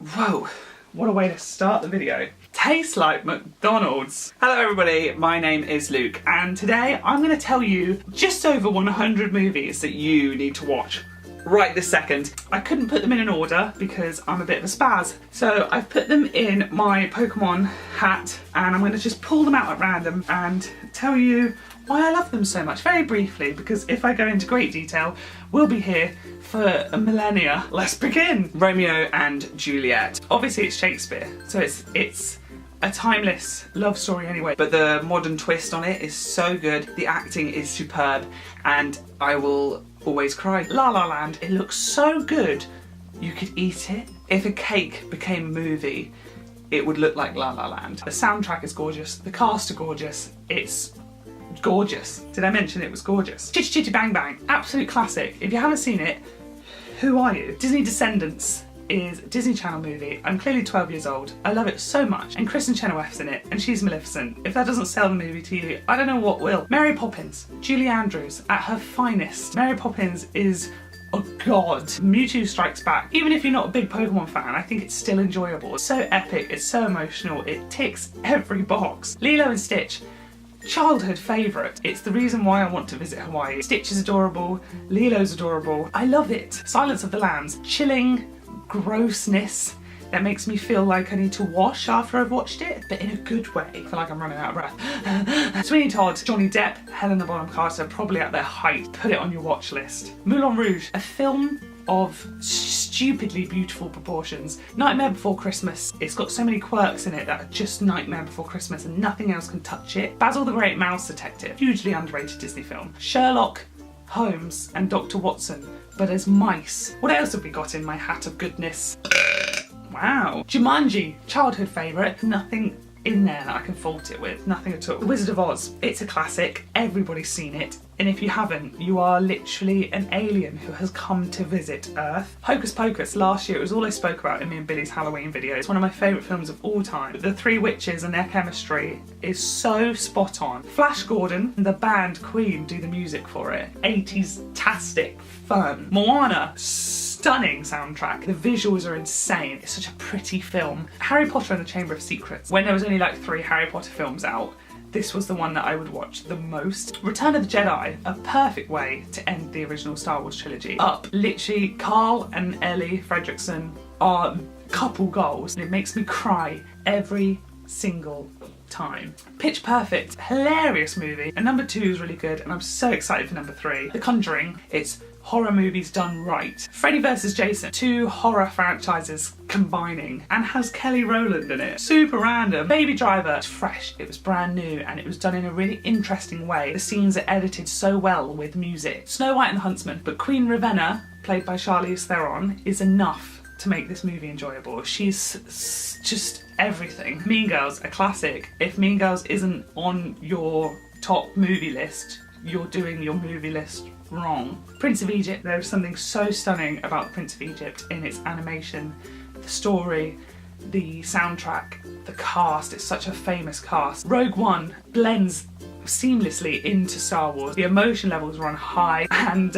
Whoa, what a way to start the video. Tastes like McDonald's. Hello everybody, my name is Luke and today I'm going to tell you just over 100 movies that you need to watch right this second. I couldn't put them in an order because I'm a bit of a spaz. So I've put them in my Pokemon hat and I'm going to just pull them out at random and tell you why I love them so much, very briefly, because if I go into great detail, we'll be here for a millennia. Let's begin. Romeo and Juliet. Obviously it's Shakespeare, so it's a timeless love story anyway, but the modern twist on it is so good, the acting is superb, and I will always cry. La La Land, it looks so good, you could eat it. If a cake became a movie, it would look like La La Land. The soundtrack is gorgeous, the cast are gorgeous, it's gorgeous. Did I mention it was gorgeous? Chitty Chitty Bang Bang, absolute classic. If you haven't seen it, who are you? Disney Descendants is a Disney Channel movie. I'm clearly 12 years old. I love it so much. And Kristen Chenoweth's in it, and she's Maleficent. If that doesn't sell the movie to you, I don't know what will. Mary Poppins, Julie Andrews at her finest. Mary Poppins is a god. Mewtwo Strikes Back. Even if you're not a big Pokemon fan, I think it's still enjoyable. It's so epic, it's so emotional, it ticks every box. Lilo and Stitch, childhood favourite. It's the reason why I want to visit Hawaii. Stitch is adorable, Lilo's adorable. I love it. Silence of the Lambs, chilling grossness that makes me feel like I need to wash after I've watched it, but in a good way. I feel like I'm running out of breath. Sweeney Todd, Johnny Depp, Helena Bonham Carter, probably at their height. Put it on your watch list. Moulin Rouge, a film of stupidly beautiful proportions. Nightmare Before Christmas. It's got so many quirks in it that are just Nightmare Before Christmas and nothing else can touch it. Basil the Great Mouse Detective, hugely underrated Disney film. Sherlock Holmes and Dr. Watson, but as mice. What else have we got in my hat of goodness? Wow. Jumanji, childhood favourite. Nothing in there that I can fault it with, nothing at all. The Wizard of Oz, it's a classic, everybody's seen it, and if you haven't, you are literally an alien who has come to visit Earth. Hocus Pocus, last year, it was all I spoke about in me and Billy's Halloween video. It's one of my favourite films of all time. The three witches and their chemistry is so spot on. Flash Gordon and the band Queen do the music for it. 80s-tastic fun. Moana, stunning soundtrack. The visuals are insane. It's such a pretty film. Harry Potter and the Chamber of Secrets. When there was only like 3 Harry Potter films out, this was the one that I would watch the most. Return of the Jedi, a perfect way to end the original Star Wars trilogy. Up, literally, Carl and Ellie Fredrickson are couple goals, and it makes me cry every single time. Pitch Perfect, hilarious movie. And number 2 is really good, and I'm so excited for number 3. The Conjuring, it's horror movies done right. Freddy vs. Jason, 2 horror franchises combining, and has Kelly Rowland in it. Super random. Baby Driver, it's fresh, it was brand new, and it was done in a really interesting way. The scenes are edited so well with music. Snow White and the Huntsman, but Queen Ravenna, played by Charlize Theron, is enough to make this movie enjoyable. She's just everything. Mean Girls, a classic. If Mean Girls isn't on your top movie list, you're doing your movie list wrong. Prince of Egypt, there's something so stunning about Prince of Egypt in its animation, the story, the soundtrack, the cast. It's such a famous cast. Rogue One blends seamlessly into Star Wars. The emotion levels run high, and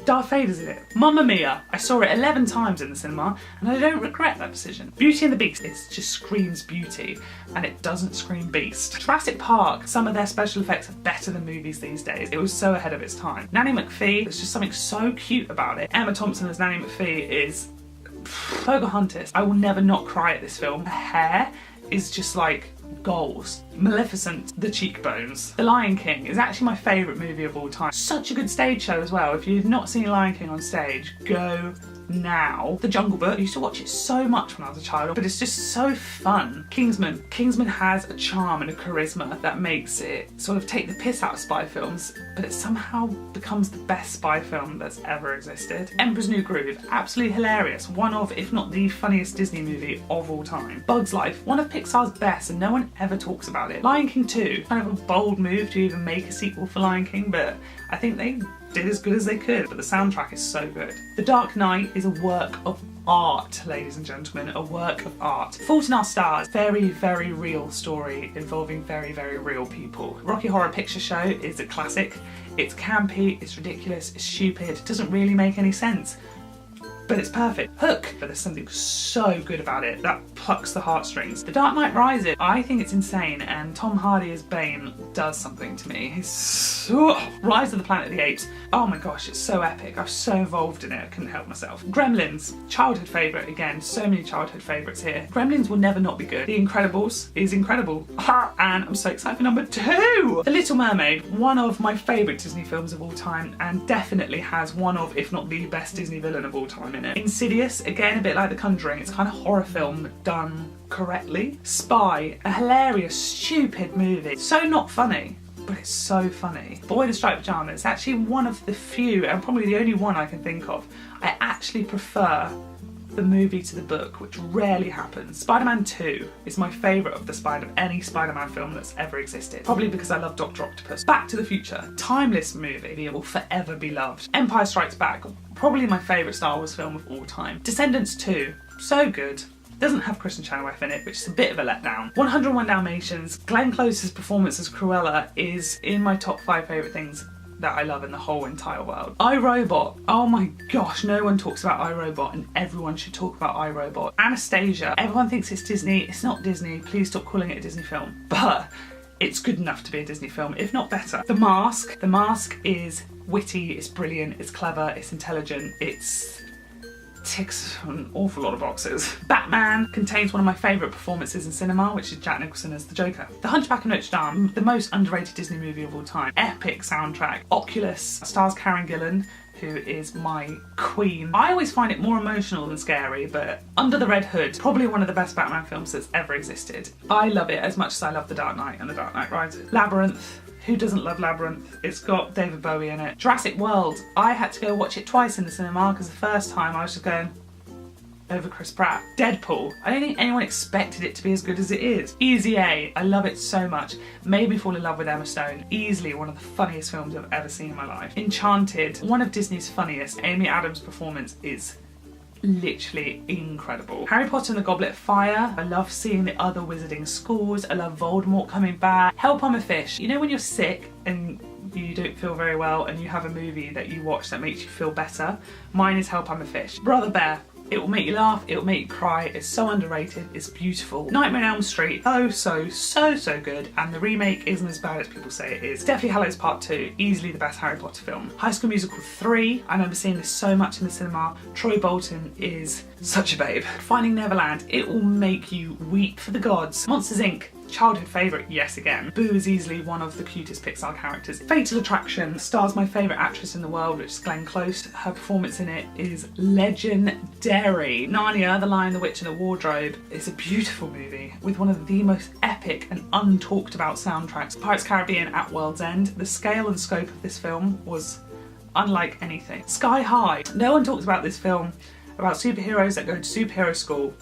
Darth Vader's in it. Mamma Mia, I saw it 11 times in the cinema and I don't regret that decision. Beauty and the Beast, it just screams beauty and it doesn't scream beast. Jurassic Park, some of their special effects are better than movies these days. It was so ahead of its time. Nanny McPhee, there's just something so cute about it. Emma Thompson as Nanny McPhee is Pocahontas. I will never not cry at this film. Her hair is just like goals. Maleficent, the cheekbones. The Lion King is actually my favourite movie of all time. Such a good stage show as well. If you've not seen Lion King on stage, go now. The Jungle Book, I used to watch it so much when I was a child, but it's just so fun. Kingsman. Kingsman has a charm and a charisma that makes it sort of take the piss out of spy films, but it somehow becomes the best spy film that's ever existed. Emperor's New Groove, absolutely hilarious. One of, if not the funniest Disney movie of all time. Bugs Life, one of Pixar's best and no one ever talks about it. Lion King 2, kind of a bold move to even make a sequel for Lion King, but I think they did as good as they could, but the soundtrack is so good. The Dark Knight is a work of art, ladies and gentlemen, a work of art. Fault in Our Stars, very, very real story involving very, very real people. Rocky Horror Picture Show is a classic. It's campy, it's ridiculous, it's stupid, it doesn't really make any sense. but it's perfect. Hook, but there's something so good about it that plucks the heartstrings. The Dark Knight Rises, I think it's insane, and Tom Hardy as Bane does something to me. He's so... Rise of the Planet of the Apes, oh my gosh, it's so epic. I was so involved in it, I couldn't help myself. Gremlins, childhood favourite again, so many childhood favourites here. Gremlins will never not be good. The Incredibles is incredible. And I'm so excited for number 2! The Little Mermaid, one of my favourite Disney films of all time, and definitely has one of, if not the best Disney villain of all time in it. Insidious, again a bit like The Conjuring, it's kind of horror film done correctly. Spy, a hilarious, stupid movie. So not funny, but it's so funny. Boy in the Striped Pyjamas, actually one of the few, and probably the only one I can think of, I actually prefer the movie to the book, which rarely happens. Spider-Man 2 is my favourite of any Spider-Man film that's ever existed. Probably because I love Dr. Octopus. Back to the Future, timeless movie, it will forever be loved. Empire Strikes Back, probably my favourite Star Wars film of all time. Descendants 2, so good. Doesn't have Kristen Chenoweth in it, which is a bit of a letdown. 101 Dalmatians, Glenn Close's performance as Cruella is in my top 5 favourite things that I love in the whole entire world. iRobot, oh my gosh, no one talks about iRobot and everyone should talk about iRobot. Anastasia, everyone thinks it's Disney, it's not Disney, please stop calling it a Disney film. But it's good enough to be a Disney film, if not better. The Mask is witty, it's brilliant, it's clever, it's intelligent, it's ticks an awful lot of boxes. Batman contains one of my favourite performances in cinema, which is Jack Nicholson as the Joker. The Hunchback of Notre Dame, the most underrated Disney movie of all time. Epic soundtrack. Oculus stars Karen Gillan, who is my queen. I always find it more emotional than scary, but Under the Red Hood, probably one of the best Batman films that's ever existed. I love it as much as I love The Dark Knight and The Dark Knight Rises. Labyrinth. Who doesn't love Labyrinth? It's got David Bowie in it. Jurassic World. I had to go watch it twice in the cinema because the first time I was just going over Chris Pratt. Deadpool. I don't think anyone expected it to be as good as it is. Easy A. I love it so much. Made me fall in love with Emma Stone. Easily one of the funniest films I've ever seen in my life. Enchanted. One of Disney's funniest. Amy Adams' performance is literally incredible. Harry Potter and the Goblet of Fire. I love seeing the other wizarding schools. I love Voldemort coming back. Help, I'm a Fish. You know when you're sick and you don't feel very well and you have a movie that you watch that makes you feel better? Mine is Help, I'm a Fish. Brother Bear. It will make you laugh, it will make you cry, it's so underrated, it's beautiful. Nightmare on Elm Street, so good, and the remake isn't as bad as people say it is. Deathly Hallows Part 2, easily the best Harry Potter film. High School Musical 3, I remember seeing this so much in the cinema. Troy Bolton is such a babe. Finding Neverland, it will make you weep for the gods. Monsters Inc. Childhood favourite, yes again. Boo is easily one of the cutest Pixar characters. Fatal Attraction stars my favourite actress in the world, which is Glenn Close. Her performance in it is legendary. Narnia, The Lion, the Witch and the Wardrobe is a beautiful movie with one of the most epic and untalked about soundtracks. Pirates Caribbean at World's End. The scale and scope of this film was unlike anything. Sky High. No one talks about this film, about superheroes that go to superhero school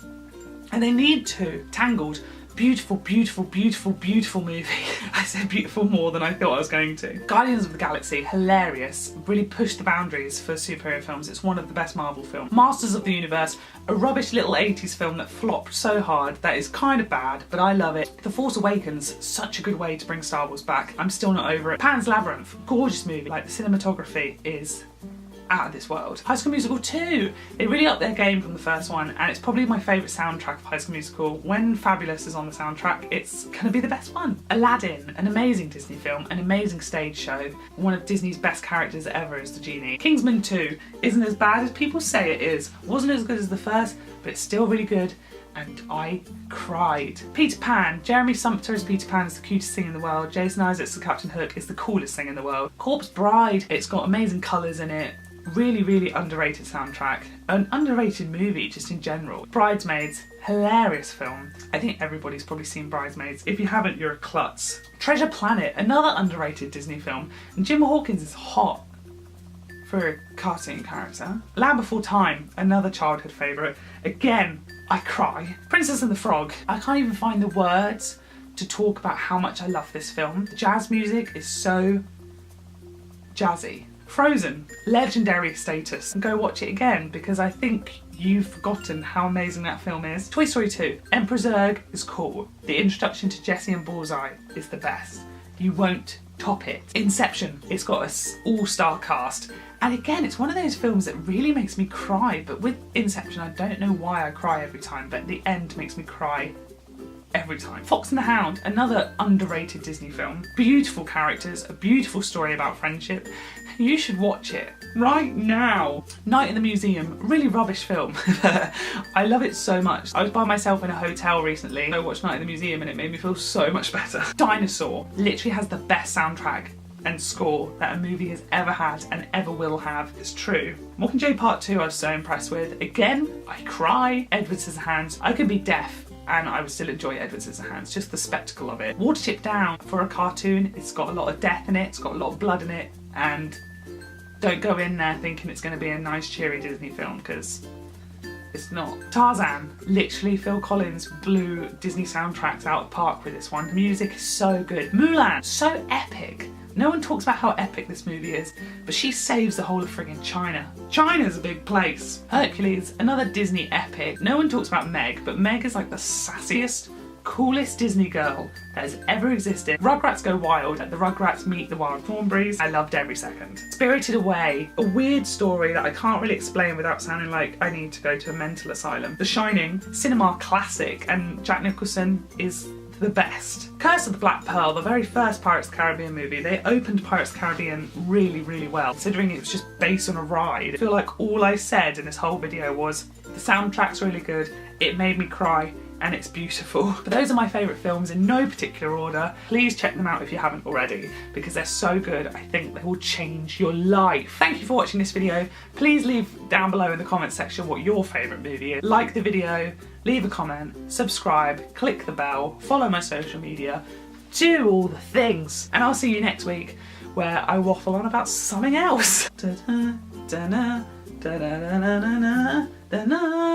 and they need to. Tangled. Beautiful, beautiful, beautiful, beautiful movie. I said beautiful more than I thought I was going to. Guardians of the Galaxy, hilarious. Really pushed the boundaries for superhero films. It's one of the best Marvel films. Masters of the Universe, a rubbish little 80s film that flopped so hard that is kind of bad, but I love it. The Force Awakens, such a good way to bring Star Wars back. I'm still not over it. Pan's Labyrinth, gorgeous movie. Like, the cinematography is out of this world. High School Musical 2, they really upped their game from the first one, and it's probably my favourite soundtrack of High School Musical. When Fabulous is on the soundtrack, it's gonna be the best one. Aladdin, an amazing Disney film, an amazing stage show. One of Disney's best characters ever is the genie. Kingsman 2 isn't as bad as people say it is. Wasn't as good as the first, but it's still really good, and I cried. Peter Pan, Jeremy Sumpter as Peter Pan is the cutest thing in the world. Jason Isaacs as Captain Hook is the coolest thing in the world. Corpse Bride, it's got amazing colours in it. Really, really underrated soundtrack. An underrated movie just in general. Bridesmaids, hilarious film. I think everybody's probably seen Bridesmaids. If you haven't, you're a klutz. Treasure Planet, another underrated Disney film. And Jim Hawkins is hot for a cartoon character. Land Before Time, another childhood favourite. Again, I cry. Princess and the Frog. I can't even find the words to talk about how much I love this film. The jazz music is so jazzy. Frozen, legendary status. And go watch it again because I think you've forgotten how amazing that film is. Toy Story 2, Emperor Zurg is cool. The introduction to Jessie and Bullseye is the best. You won't top it. Inception, it's got an all-star cast. And again, it's one of those films that really makes me cry, but with Inception, I don't know why I cry every time, but the end makes me cry every time. Fox and the Hound, another underrated Disney film. Beautiful characters, a beautiful story about friendship. You should watch it right now. Night in the Museum, really rubbish film. I love it so much. I was by myself in a hotel recently. I watched Night in the Museum and it made me feel so much better. Dinosaur literally has the best soundtrack and score that a movie has ever had and ever will have. It's true. Mockingjay Part 2 I was so impressed with. Again, I cry. Edward Scissorhands, I could be deaf and I would still enjoy Edward Scissorhands, just the spectacle of it. Watership Down, for a cartoon, it's got a lot of death in it, it's got a lot of blood in it, and don't go in there thinking it's going to be a nice cheery Disney film, because it's not. Tarzan, literally Phil Collins blew Disney soundtracks out of the park with this one. The music is so good. Mulan, so epic. No one talks about how epic this movie is, but she saves the whole of friggin' China. China's a big place. Hercules, another Disney epic. No one talks about Meg, but Meg is like the sassiest, coolest Disney girl that has ever existed. Rugrats Go Wild, the Rugrats meet the Wild Thornberrys. I loved every second. Spirited Away, a weird story that I can't really explain without sounding like I need to go to a mental asylum. The Shining, cinema classic, and Jack Nicholson is the best. Curse of the Black Pearl, the very first Pirates of the Caribbean movie. They opened Pirates of the Caribbean really, really well, considering it was just based on a ride. I feel like all I said in this whole video was, the soundtrack's really good, it made me cry, and it's beautiful. But those are my favourite films in no particular order. Please check them out if you haven't already, because they're so good. I think they will change your life. Thank you for watching this video. Please leave down below in the comments section what your favourite movie is. Like the video, leave a comment, subscribe, click the bell, follow my social media, do all the things. And I'll see you next week where I waffle on about something else. Da-da, da-da, da-da, da-da, da-da, da-da.